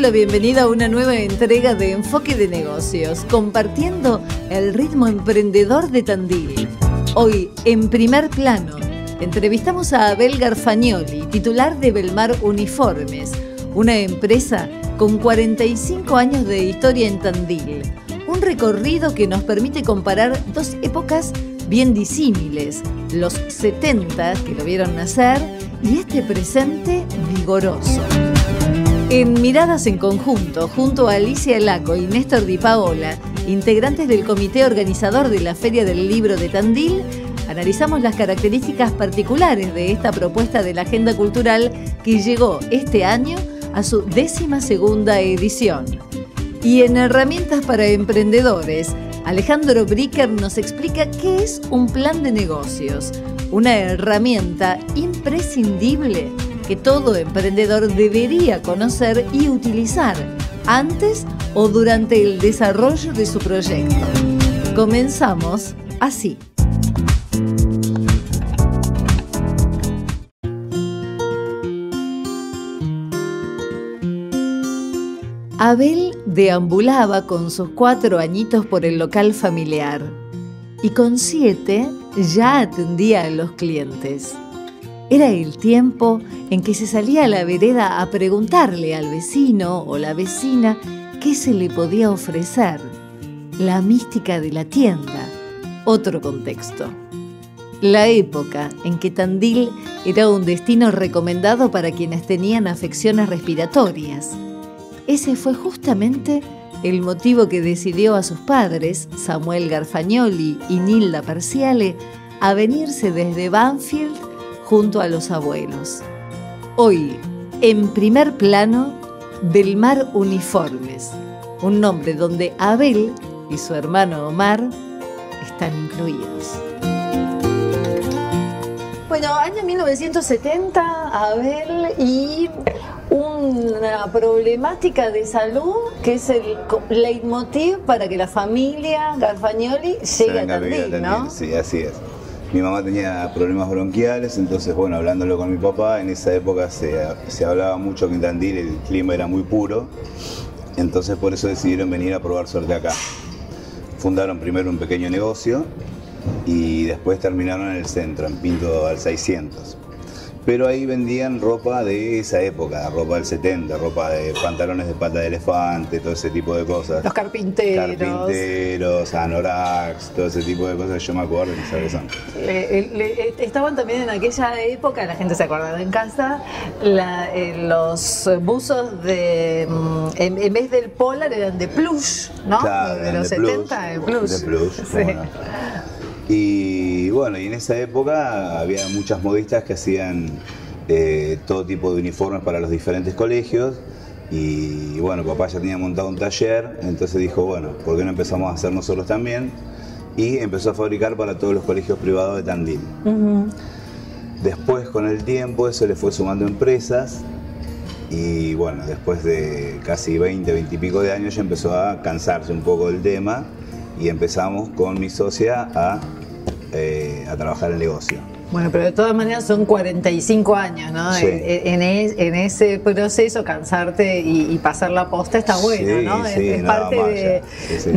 la bienvenida a una nueva entrega de Enfoque de Negocios, compartiendo el ritmo emprendedor de Tandil. Hoy, en primer plano, entrevistamos a Abel Garfagnoli, titular de Belmar Uniformes, una empresa con 45 años de historia en Tandil. Un recorrido que nos permite comparar dos épocas bien disímiles, los 70, que lo vieron nacer, y este presente vigoroso. En Miradas en Conjunto, junto a Alicia Laco y Néstor Di Paola, integrantes del comité organizador de la Feria del Libro de Tandil, analizamos las características particulares de esta propuesta de la agenda cultural que llegó este año a su 12ª edición. Y en Herramientas para Emprendedores, Alejandro Bricker nos explica qué es un plan de negocios, una herramienta imprescindible que todo emprendedor debería conocer y utilizar antes o durante el desarrollo de su proyecto. Comenzamos así. Abel deambulaba con sus 4 añitos por el local familiar y con 7 ya atendía a los clientes. Era el tiempo en que se salía a la vereda a preguntarle al vecino o la vecina qué se le podía ofrecer. La mística de la tienda, otro contexto. La época en que Tandil era un destino recomendado para quienes tenían afecciones respiratorias. Ese fue justamente el motivo que decidió a sus padres, Samuel Garfagnoli y Nilda Parciale, a venirse desde Banfield junto a los abuelos. Hoy, en primer plano, Belmar Uniformes, un nombre donde Abel y su hermano Omar están incluidos. Bueno, año 1970, Abel, y una problemática de salud que es el leitmotiv para que la familia Garfagnoli llegue a Tandil, ¿no? Sí, así es. Mi mamá tenía problemas bronquiales, entonces, bueno, hablándolo con mi papá, en esa época se hablaba mucho que en Tandil el clima era muy puro, entonces por eso decidieron venir a probar suerte acá. Fundaron primero un pequeño negocio y después terminaron en el centro, en Pinto al 600. Pero ahí vendían ropa de esa época, ropa del 70, ropa de pantalones de pata de elefante, todo ese tipo de cosas. Los carpinteros. Carpinteros, anoraks, todo ese tipo de cosas que yo me acuerdo, ni sabes son. Estaban también en aquella época, la gente se acuerda en casa, los buzos de, en vez del polar eran de plush, ¿no? Claro, de los 70, de plush. De plush, sí. Bueno. Y bueno, y en esa época había muchas modistas que hacían todo tipo de uniformes para los diferentes colegios y bueno, papá ya tenía montado un taller, entonces dijo, bueno, ¿por qué no empezamos a hacer nosotros también? Y empezó a fabricar para todos los colegios privados de Tandil. Después, con el tiempo, eso le fue sumando empresas y bueno, después de casi 20 y pico de años ya empezó a cansarse un poco del tema. Y empezamos con mi socia a trabajar el negocio. Bueno, pero de todas maneras son 45 años, ¿no? Sí. En ese proceso cansarte y pasar la posta está bueno, sí, ¿no? Sí, es parte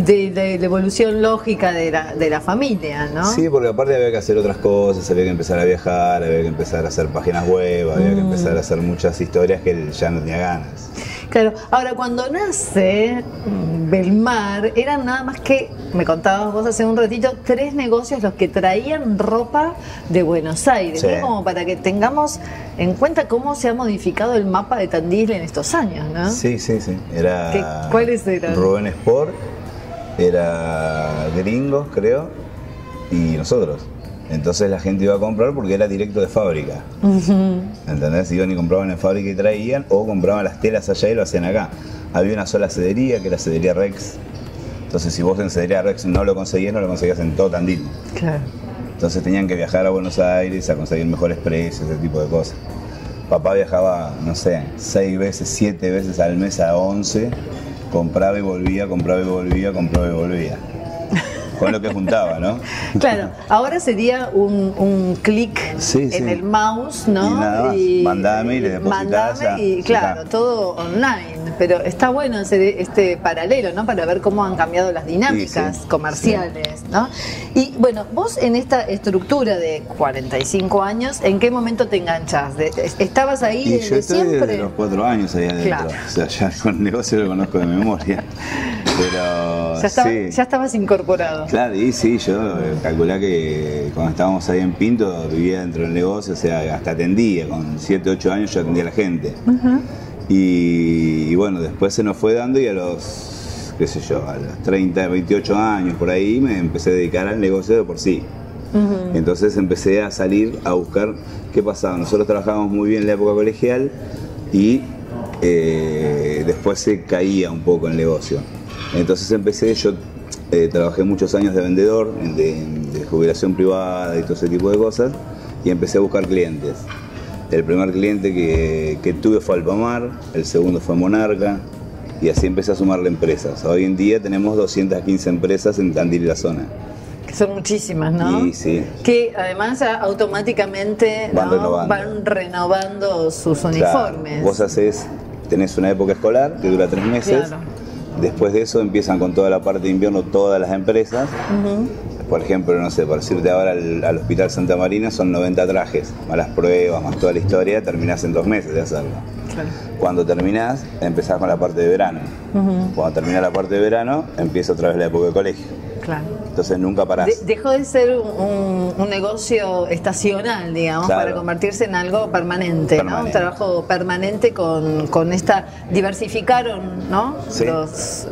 de la evolución lógica de la familia, ¿no? Sí, porque aparte había que hacer otras cosas, había que empezar a viajar, había que empezar a hacer páginas web, había que empezar a hacer muchas historias que él ya no tenía ganas. Claro, ahora cuando nace Belmar, eran nada más que, me contabas vos hace un ratito, 3 negocios los que traían ropa de Buenos Aires, sí. ¿no? Como para que tengamos en cuenta cómo se ha modificado el mapa de Tandil en estos años, ¿no? Sí. ¿Cuáles eran? Rubén Sport, era Gringos, creo, y nosotros. Entonces la gente iba a comprar porque era directo de fábrica. ¿Entendés? Iban y compraban en fábrica y traían, o compraban las telas allá y lo hacían acá. Había una sola sedería, que era Sedería Rex. Entonces si vos en Sedería Rex no lo conseguías en todo Tandil. Claro. Entonces tenían que viajar a Buenos Aires a conseguir mejores precios, ese tipo de cosas. Papá viajaba, no sé, 6 veces, 7 veces al mes a 11, compraba y volvía, compraba y volvía, compraba y volvía. Con lo que juntaba, ¿no? Claro, ahora sería un clic en el mouse, ¿no? Y nada más, mandame y le depositás. Mandame y claro, todo online. pero está bueno hacer este paralelo, ¿no? Para ver cómo han cambiado las dinámicas comerciales, ¿no? Y bueno, vos en esta estructura de 45 años, ¿en qué momento te enganchás? ¿Estabas ahí y desde yo estoy siempre? desde los 4 años ahí adentro. Claro. O sea, ya con el negocio lo conozco de memoria. Pero Ya estabas incorporado. Claro, y sí, yo calculé que cuando estábamos ahí en Pinto vivía dentro del negocio, o sea, hasta atendía, con 7, 8 años yo atendía a la gente. Y bueno, después se nos fue dando y a los, qué sé yo, a los 30, 28 años por ahí me empecé a dedicar al negocio de por sí. Entonces empecé a salir a buscar qué pasaba. Nosotros trabajábamos muy bien en la época colegial y después se caía un poco el negocio. Entonces yo trabajé muchos años de vendedor, de jubilación privada y todo ese tipo de cosas, y empecé a buscar clientes. El primer cliente que tuve fue Alpamar, el segundo fue Monarca, y así empecé a sumarle empresas. Hoy en día tenemos 215 empresas en Tandil y la zona. Que son muchísimas, ¿no? Y sí. Que además automáticamente van renovando sus uniformes. Vos tenés una época escolar que dura 3 meses. Claro. Después de eso empiezan con toda la parte de invierno todas las empresas. Por ejemplo, no sé, por decirte ahora al Hospital Santa Marina son 90 trajes, más las pruebas, más toda la historia, terminás en 2 meses de hacerlo. Claro. Cuando terminás, empezás con la parte de verano. Cuando termina la parte de verano, empieza otra vez la época de colegio. Claro. Entonces nunca parás. Dejó de ser un negocio estacional, digamos, claro, para convertirse en algo permanente, ¿no? Un trabajo permanente con esta... Diversificaron, ¿no? Sí. Los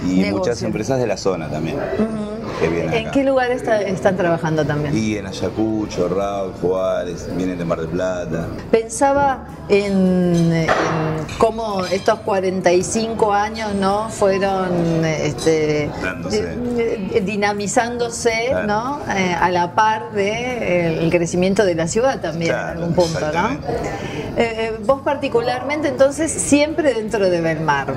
y negocios. Muchas empresas de la zona también. ¿En qué lugar están trabajando también? Y en Ayacucho, Raúl, Juárez, vienen de Mar del Plata. Pensaba en cómo estos 45 años, ¿no? Fueron dinamizándose, claro, ¿no? A la par del crecimiento de la ciudad también, claro, en algún punto, ¿no? Vos particularmente, entonces, siempre dentro de Belmar,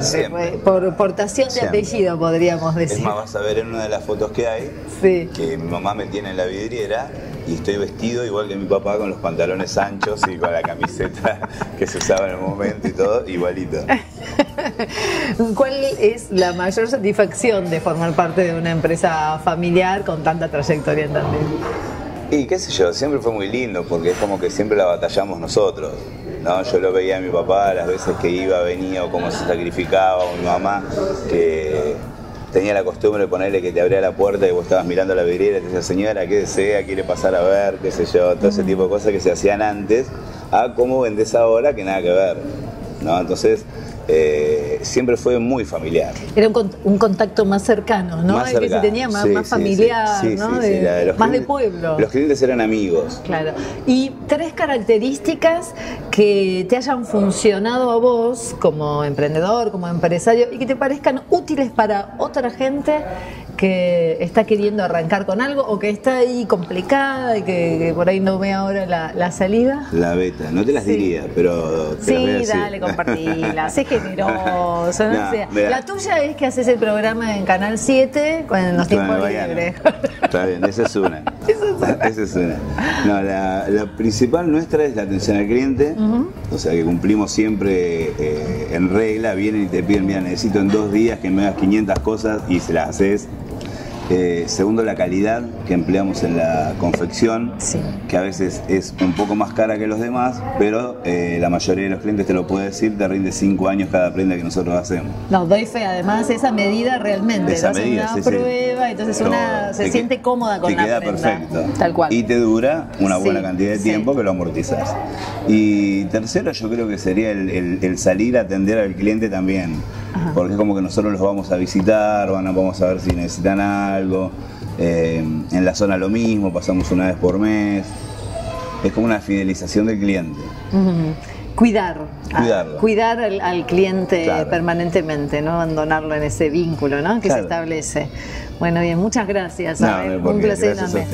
por portación de apellido, podríamos decir. Es más, vas a ver en una de las fotos que hay, sí, que mi mamá me tiene en la vidriera y estoy vestido igual que mi papá, con los pantalones anchos y con la camiseta que se usaba en el momento y todo, igualito. ¿Cuál es la mayor satisfacción de formar parte de una empresa familiar con tanta trayectoria en Tandil? Y qué sé yo, siempre fue muy lindo porque es como que siempre la batallamos nosotros, ¿no? Yo lo veía a mi papá las veces que iba, venía, o cómo se sacrificaba, o mi mamá, que tenía la costumbre de ponerle que te abría la puerta y vos estabas mirando la vidriera y te decía, señora, ¿qué desea? ¿Quiere pasar a ver? Qué sé yo, todo ese tipo de cosas que se hacían antes, a cómo vendés ahora, que nada que ver, ¿no? Entonces, siempre fue muy familiar. Era un contacto más cercano, ¿no? Más cercano, que se tenía más familiar, ¿no? Más de pueblo. Los clientes eran amigos. Claro. Y 3 características que te hayan funcionado a vos como emprendedor, como empresario, y que te parezcan útiles para otra gente que está queriendo arrancar con algo o que está ahí complicada y que por ahí no ve ahora la salida. La beta, no te las diría, pero te las voy a decir. Dale, compartila, sé generoso, no sé. La tuya es que haces el programa en Canal 7 en los tiempos libres. Está bien, esa es una. Esa es una. No, la principal nuestra es la atención al cliente, o sea que cumplimos siempre en regla, vienen y te piden, mira, necesito en 2 días que me hagas 500 cosas y se las haces. Segundo, la calidad que empleamos en la confección, sí, que a veces es un poco más cara que los demás, pero la mayoría de los clientes te lo puede decir, te rinde 5 años cada prenda que nosotros hacemos. No, doy fe, además esa medida realmente, esa medida, una prueba, entonces una se siente cómoda con la prenda. Te queda perfecto. Tal cual. Y te dura una buena cantidad de tiempo que lo amortizás. Y tercero, yo creo que sería el salir a atender al cliente también. Ajá. Porque es como que nosotros los vamos a visitar, vamos a ver si necesitan algo. En la zona lo mismo, pasamos una vez por mes. Es como una fidelización del cliente. Cuidar al cliente, claro, permanentemente, no abandonarlo en ese vínculo, ¿no? Que, claro, se establece. Bueno, bien, muchas gracias. Un placer enorme.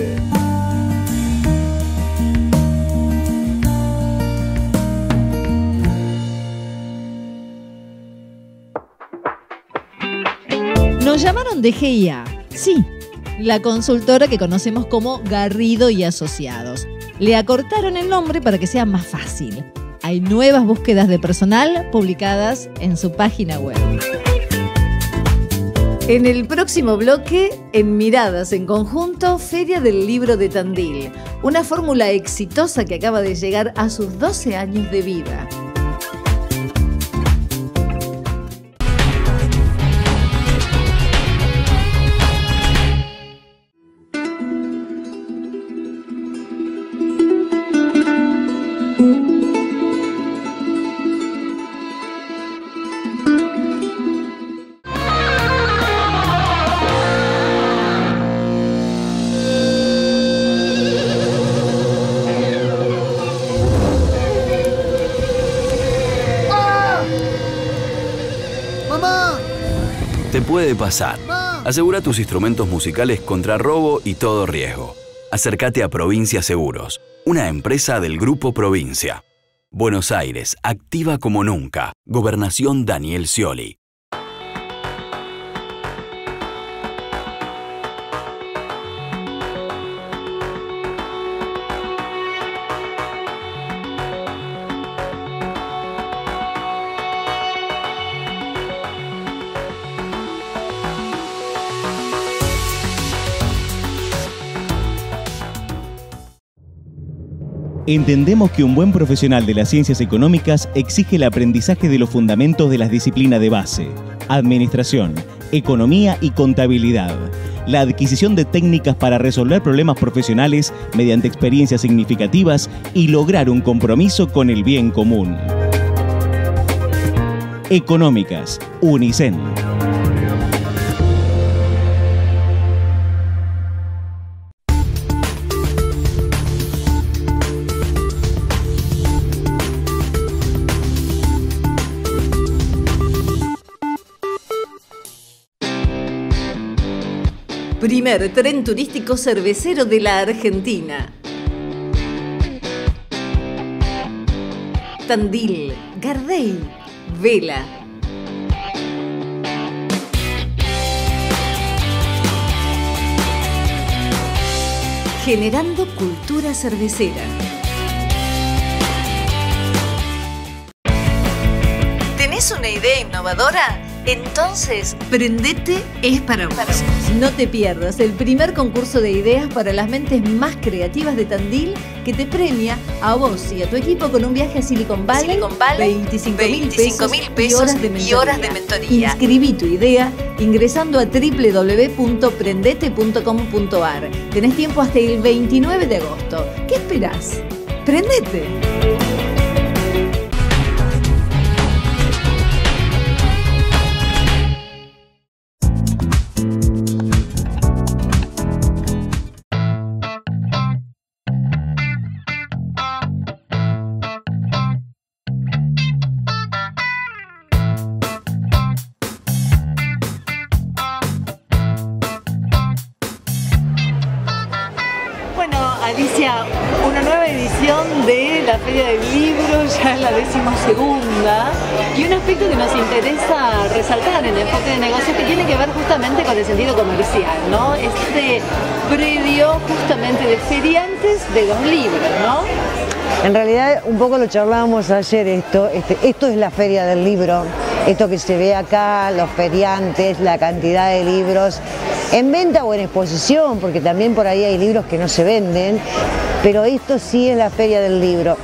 Nos llamaron de GIA, sí, la consultora que conocemos como Garrido y Asociados. Le acortaron el nombre para que sea más fácil. Hay nuevas búsquedas de personal publicadas en su página web. En el próximo bloque, en Miradas en Conjunto, Feria del Libro de Tandil. Una fórmula exitosa que acaba de llegar a sus 12 años de vida. Te puede pasar. Asegura tus instrumentos musicales contra robo y todo riesgo. Acércate a Provincia Seguros, una empresa del Grupo Provincia. Buenos Aires, activa como nunca. Gobernación Daniel Scioli. Entendemos que un buen profesional de las ciencias económicas exige el aprendizaje de los fundamentos de las disciplinas de base, administración, economía y contabilidad, la adquisición de técnicas para resolver problemas profesionales mediante experiencias significativas y lograr un compromiso con el bien común. Económicas, Unicen. Primer tren turístico cervecero de la Argentina. Tandil, Gardey, Vela. Generando cultura cervecera. ¿Tenés una idea innovadora? Entonces, Prendete es para vos. No te pierdas el primer concurso de ideas para las mentes más creativas de Tandil, que te premia a vos y a tu equipo con un viaje a Silicon Valley, 25.000 pesos y horas de mentoría. Inscribí tu idea ingresando a www.prendete.com.ar. Tenés tiempo hasta el 29 de agosto. ¿Qué esperás? ¡Prendete! Alicia, una nueva edición de la Feria del Libro, ya es la 12ª, y un aspecto que nos interesa resaltar en el enfoque de negocios que tiene que ver justamente con el sentido comercial, ¿no? Este predio justamente de feriantes de los libros, ¿no? En realidad, un poco lo charlábamos ayer, esto es la Feria del Libro, esto que se ve acá, los feriantes, la cantidad de libros en venta o en exposición, porque también por ahí hay libros que no se venden, pero esto sí es la Feria del Libro.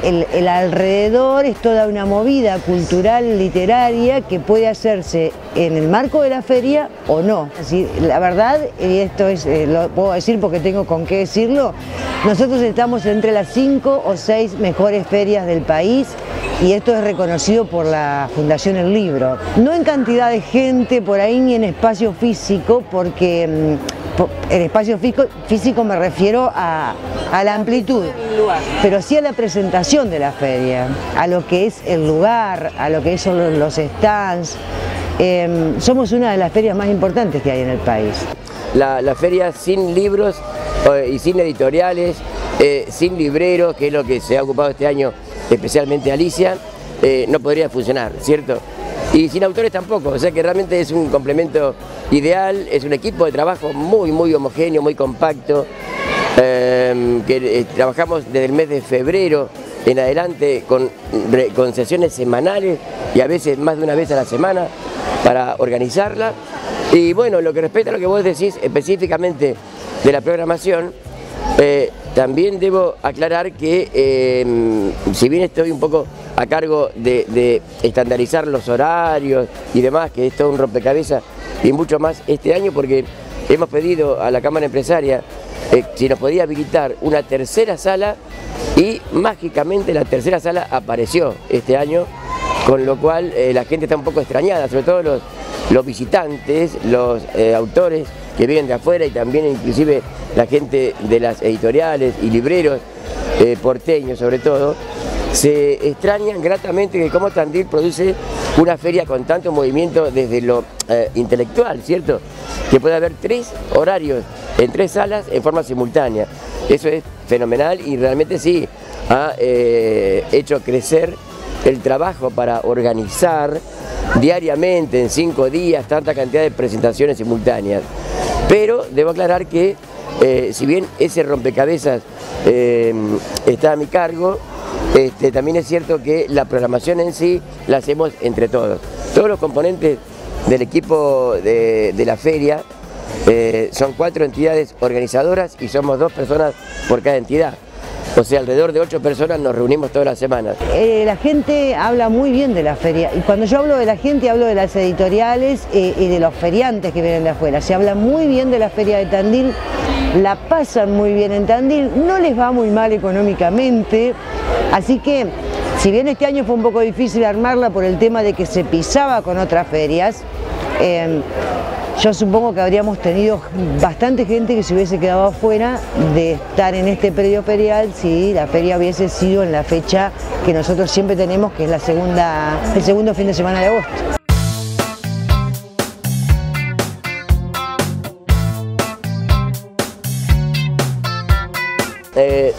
El alrededor es toda una movida cultural, literaria, que puede hacerse en el marco de la feria o no. Así, la verdad, y esto es, lo puedo decir porque tengo con qué decirlo, nosotros estamos entre las 5 o 6 mejores ferias del país, y esto es reconocido por la Fundación El Libro. No en cantidad de gente por ahí ni en espacio físico, porque en espacio físico me refiero a la amplitud, pero sí a la presentación de la feria, a lo que es el lugar, a lo que son los stands. Somos una de las ferias más importantes que hay en el país. La feria sin libros y sin editoriales, sin libreros, que es lo que se ha ocupado este año, especialmente Alicia, no podría funcionar, ¿cierto? Y sin autores tampoco, o sea que realmente es un complemento ideal, es un equipo de trabajo muy homogéneo, muy compacto, que trabajamos desde el mes de febrero en adelante con sesiones semanales y a veces más de una vez a la semana para organizarla. Y bueno, lo que respecta a lo que vos decís específicamente de la programación, también debo aclarar que si bien estoy un poco a cargo de estandarizar los horarios y demás, que es todo un rompecabezas y mucho más este año, porque hemos pedido a la Cámara Empresaria si nos podía habilitar una tercera sala y mágicamente la tercera sala apareció este año, con lo cual la gente está un poco extrañada, sobre todo los visitantes, los autores que vienen de afuera y también inclusive la gente de las editoriales y libreros porteños sobre todo, se extrañan gratamente de cómo Tandil produce una feria con tanto movimiento desde lo intelectual, ¿cierto? Que puede haber 3 horarios en 3 salas en forma simultánea. Eso es fenomenal y realmente sí ha hecho crecer el trabajo para organizar diariamente en 5 días tanta cantidad de presentaciones simultáneas. Pero debo aclarar que si bien ese rompecabezas está a mi cargo, también es cierto que la programación en sí la hacemos entre todos. Todos los componentes del equipo de la feria son 4 entidades organizadoras y somos 2 personas por cada entidad. O sea, alrededor de 8 personas nos reunimos todas las semanas. La gente habla muy bien de la feria, y cuando yo hablo de la gente hablo de las editoriales y de los feriantes que vienen de afuera. Se habla muy bien de la feria de Tandil, la pasan muy bien en Tandil, no les va muy mal económicamente, así que si bien este año fue un poco difícil armarla por el tema de que se pisaba con otras ferias, yo supongo que habríamos tenido bastante gente que se hubiese quedado afuera de estar en este predio ferial si la feria hubiese sido en la fecha que nosotros siempre tenemos, que es el segundo fin de semana de agosto.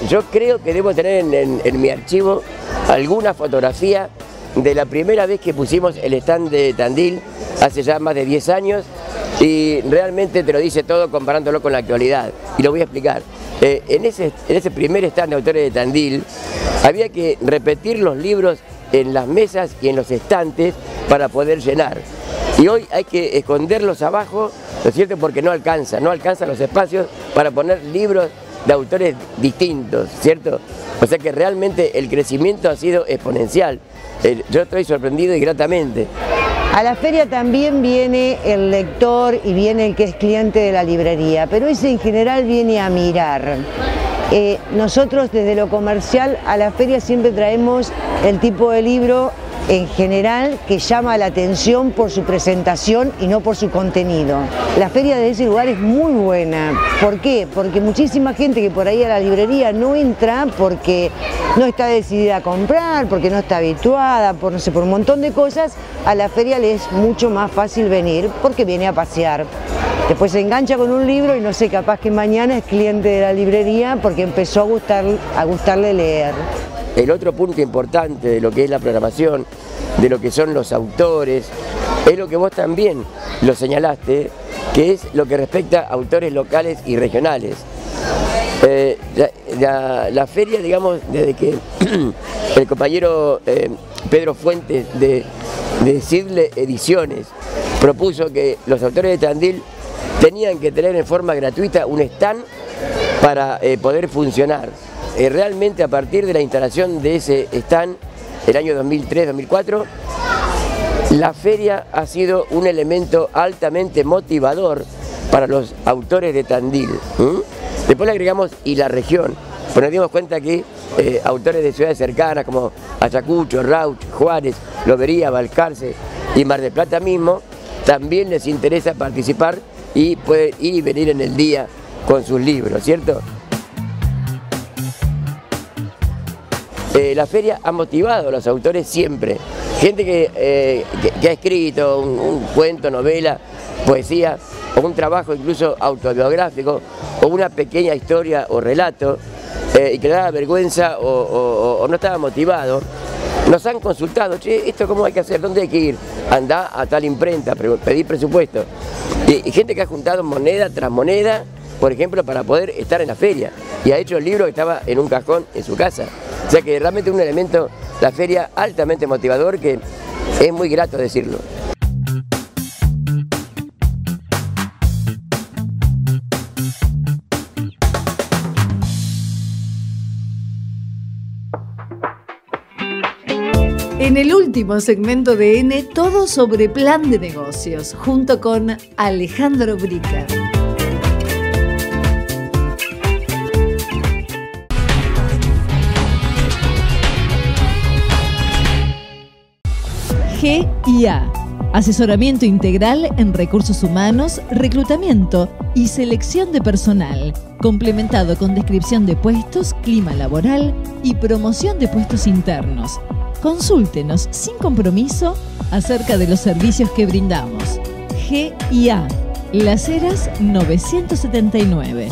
Yo creo que debo tener en mi archivo alguna fotografía de la primera vez que pusimos el stand de Tandil, hace ya más de 10 años, y realmente te lo dice todo comparándolo con la actualidad, y lo voy a explicar. En ese primer stand de autores de Tandil había que repetir los libros en las mesas y en los estantes para poder llenar, y hoy hay que esconderlos abajo, ¿no es cierto?, porque no alcanzan los espacios para poner libros de autores distintos, ¿cierto? O sea que realmente el crecimiento ha sido exponencial. Yo estoy sorprendido y gratamente. A la feria también viene el lector y viene el que es cliente de la librería, pero ese en general viene a mirar. Nosotros desde lo comercial a la feria siempre traemos el tipo de libro en general que llama la atención por su presentación y no por su contenido. La feria de ese lugar es muy buena. ¿Por qué? Porque muchísima gente que por ahí a la librería no entra porque no está decidida a comprar, porque no está habituada, por no sé, por un montón de cosas. A la feria le es mucho más fácil venir porque viene a pasear. Después se engancha con un libro y no sé, capaz que mañana es cliente de la librería porque empezó a gustarle leer. El otro punto importante de lo que es la programación, de lo que son los autores, es lo que vos también lo señalaste, que es lo que respecta a autores locales y regionales. La feria, digamos, desde que el compañero Pedro Fuentes de Sidle Ediciones propuso que los autores de Tandil tenían que tener en forma gratuita un stand para poder funcionar. Realmente a partir de la instalación de ese stand, el año 2003-2004, la feria ha sido un elemento altamente motivador para los autores de Tandil. Después le agregamos y la región, pues nos dimos cuenta que autores de ciudades cercanas como Ayacucho, Rauch, Juárez, Lobería, Balcarce y Mar del Plata mismo, también les interesa participar y pueden ir y venir en el día con sus libros, ¿cierto? La feria ha motivado a los autores siempre. Gente que ha escrito un cuento, novela, poesía, o un trabajo incluso autobiográfico, o una pequeña historia o relato, y que le daba vergüenza o no estaba motivado, nos han consultado: che, ¿esto cómo hay que hacer? ¿Dónde hay que ir? Andá a tal imprenta, pedir presupuesto. Y gente que ha juntado moneda tras moneda por ejemplo, para poder estar en la feria. Y ha hecho el libro que estaba en un cajón en su casa. O sea que realmente es un elemento, la feria, altamente motivador, que es muy grato decirlo. En el último segmento de N, todo sobre plan de negocios, junto con Alejandro Brica. GIA, asesoramiento integral en recursos humanos, reclutamiento y selección de personal, complementado con descripción de puestos, clima laboral y promoción de puestos internos. Consúltenos sin compromiso acerca de los servicios que brindamos. GIA, Las Heras 979.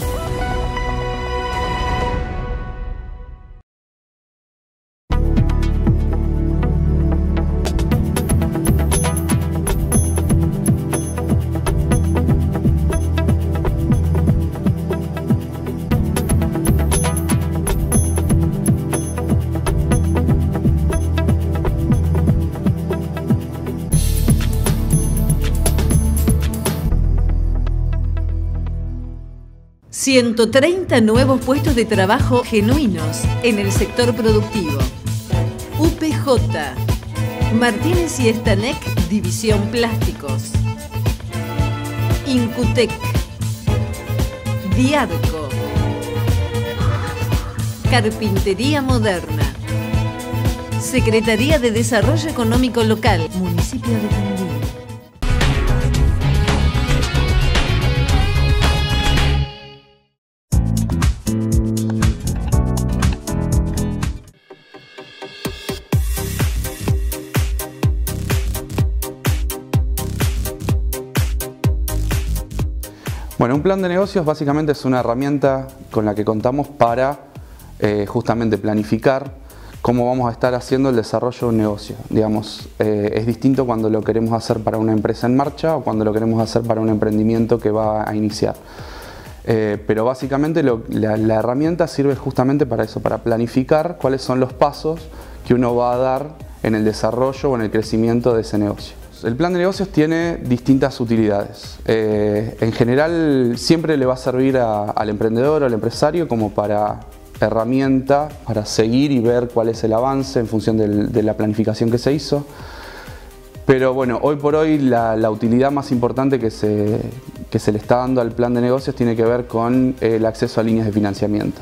...130 nuevos puestos de trabajo genuinos en el sector productivo. UPJ, Martínez y Estanek, División Plásticos. Incutec, Diarco, Carpintería Moderna, Secretaría de Desarrollo Económico Local, Municipio de Tandil. Bueno, un plan de negocios básicamente es una herramienta con la que contamos para justamente planificar cómo vamos a estar haciendo el desarrollo de un negocio. Digamos, es distinto cuando lo queremos hacer para una empresa en marcha o cuando lo queremos hacer para un emprendimiento que va a iniciar. Pero básicamente la herramienta sirve justamente para eso, para planificar cuáles son los pasos que uno va a dar en el desarrollo o en el crecimiento de ese negocio. El plan de negocios tiene distintas utilidades. En general siempre le va a servir al emprendedor o al empresario como para herramienta para seguir y ver cuál es el avance en función de la planificación que se hizo. Pero bueno, hoy por hoy la utilidad más importante que se le está dando al plan de negocios tiene que ver con el acceso a líneas de financiamiento.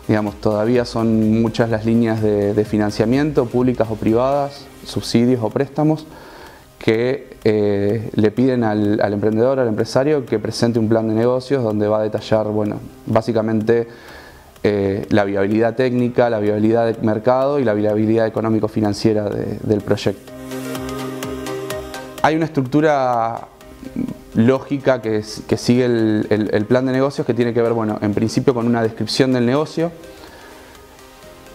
Digamos, todavía son muchas las líneas de financiamiento, públicas o privadas, subsidios o préstamos, que le piden al emprendedor, al empresario, que presente un plan de negocios donde va a detallar, bueno, básicamente la viabilidad técnica, la viabilidad de mercado y la viabilidad económico-financiera del proyecto. Hay una estructura lógica que sigue el plan de negocios que tiene que ver, bueno, en principio con una descripción del negocio.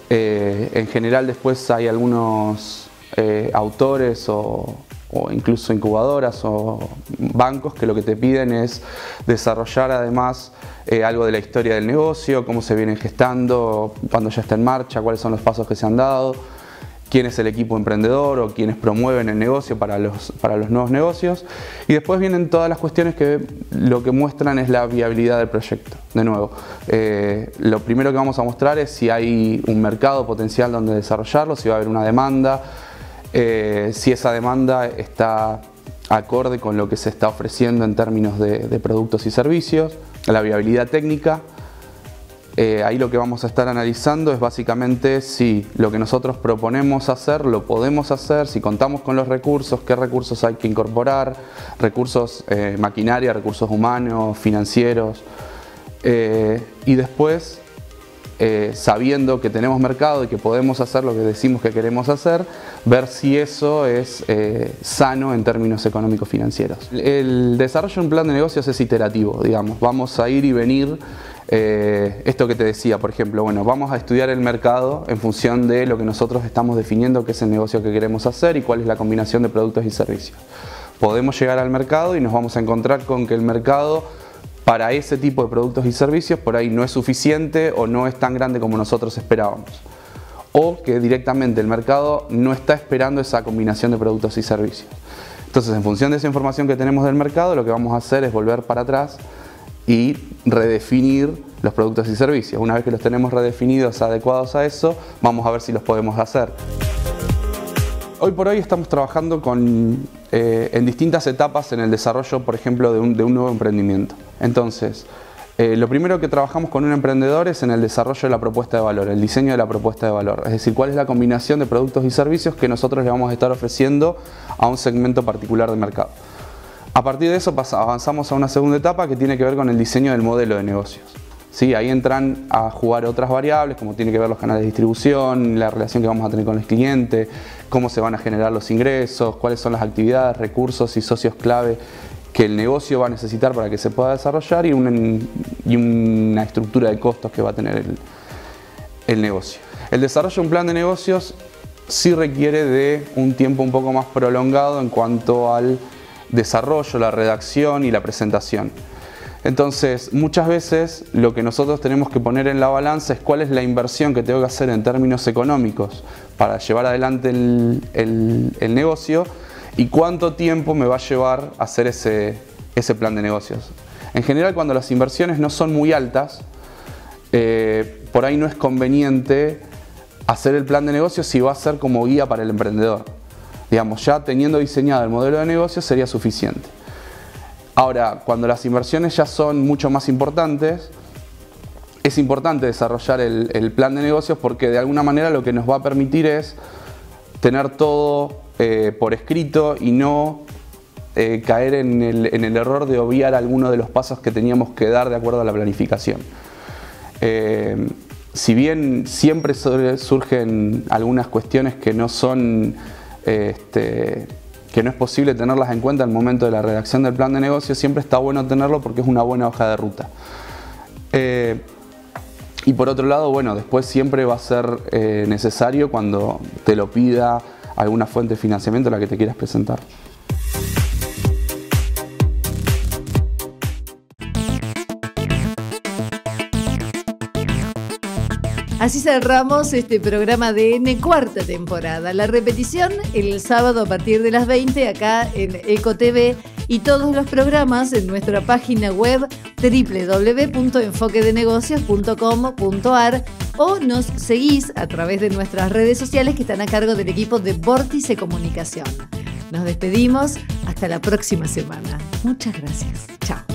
En general después hay algunos autores o incluso incubadoras o bancos que lo que te piden es desarrollar además algo de la historia del negocio, cómo se viene gestando, cuando ya está en marcha, cuáles son los pasos que se han dado, quién es el equipo emprendedor o quienes promueven el negocio para los nuevos negocios. Y después vienen todas las cuestiones que lo que muestran es la viabilidad del proyecto. De nuevo, lo primero que vamos a mostrar es si hay un mercado potencial donde desarrollarlo, si va a haber una demanda, si esa demanda está acorde con lo que se está ofreciendo en términos de productos y servicios, la viabilidad técnica. Ahí lo que vamos a estar analizando es básicamente si lo que nosotros proponemos hacer lo podemos hacer, si contamos con los recursos, qué recursos hay que incorporar, recursos maquinaria, recursos humanos, financieros, y después sabiendo que tenemos mercado y que podemos hacer lo que decimos que queremos hacer, ver si eso es sano en términos económicos financieros. El desarrollo de un plan de negocios es iterativo, digamos, vamos a ir y venir. Esto que te decía, por ejemplo, bueno, vamos a estudiar el mercado en función de lo que nosotros estamos definiendo que es el negocio que queremos hacer y cuál es la combinación de productos y servicios. Podemos llegar al mercado y nos vamos a encontrar con que el mercado para ese tipo de productos y servicios por ahí no es suficiente o no es tan grande como nosotros esperábamos. O que directamente el mercado no está esperando esa combinación de productos y servicios. Entonces, en función de esa información que tenemos del mercado, lo que vamos a hacer es volver para atrás y redefinir los productos y servicios. Una vez que los tenemos redefinidos, adecuados a eso, vamos a ver si los podemos hacer. Hoy por hoy estamos trabajando en distintas etapas en el desarrollo, por ejemplo, de un nuevo emprendimiento. Entonces, lo primero que trabajamos con un emprendedor es en el desarrollo de la propuesta de valor, el diseño de la propuesta de valor. Es decir, cuál es la combinación de productos y servicios que nosotros le vamos a estar ofreciendo a un segmento particular de mercado. A partir de eso avanzamos a una segunda etapa que tiene que ver con el diseño del modelo de negocios. ¿Sí? Ahí entran a jugar otras variables, como tiene que ver los canales de distribución, la relación que vamos a tener con el cliente, cómo se van a generar los ingresos, cuáles son las actividades, recursos y socios clave que el negocio va a necesitar para que se pueda desarrollar y una estructura de costos que va a tener el negocio. El desarrollo de un plan de negocios sí requiere de un tiempo un poco más prolongado en cuanto al desarrollo, la redacción y la presentación. Entonces, muchas veces lo que nosotros tenemos que poner en la balanza es cuál es la inversión que tengo que hacer en términos económicos para llevar adelante el negocio y cuánto tiempo me va a llevar a hacer ese plan de negocios. En general, cuando las inversiones no son muy altas, por ahí no es conveniente hacer el plan de negocios si va a ser como guía para el emprendedor. Digamos, ya teniendo diseñado el modelo de negocio sería suficiente. Ahora, cuando las inversiones ya son mucho más importantes, es importante desarrollar el plan de negocios porque de alguna manera lo que nos va a permitir es tener todo por escrito y no caer en el error de obviar alguno de los pasos que teníamos que dar de acuerdo a la planificación. Si bien siempre surgen algunas cuestiones que no son que no es posible tenerlas en cuenta al momento de la redacción del plan de negocio, siempre está bueno tenerlo porque es una buena hoja de ruta. Y por otro lado, bueno, después siempre va a ser necesario cuando te lo pida alguna fuente de financiamiento a la que te quieras presentar. Así cerramos este programa de N, cuarta temporada. La repetición el sábado a partir de las 20 acá en EcoTV y todos los programas en nuestra página web www.enfoquedenegocios.com.ar o nos seguís a través de nuestras redes sociales que están a cargo del equipo de Vórtice Comunicación. Nos despedimos hasta la próxima semana. Muchas gracias. Chao.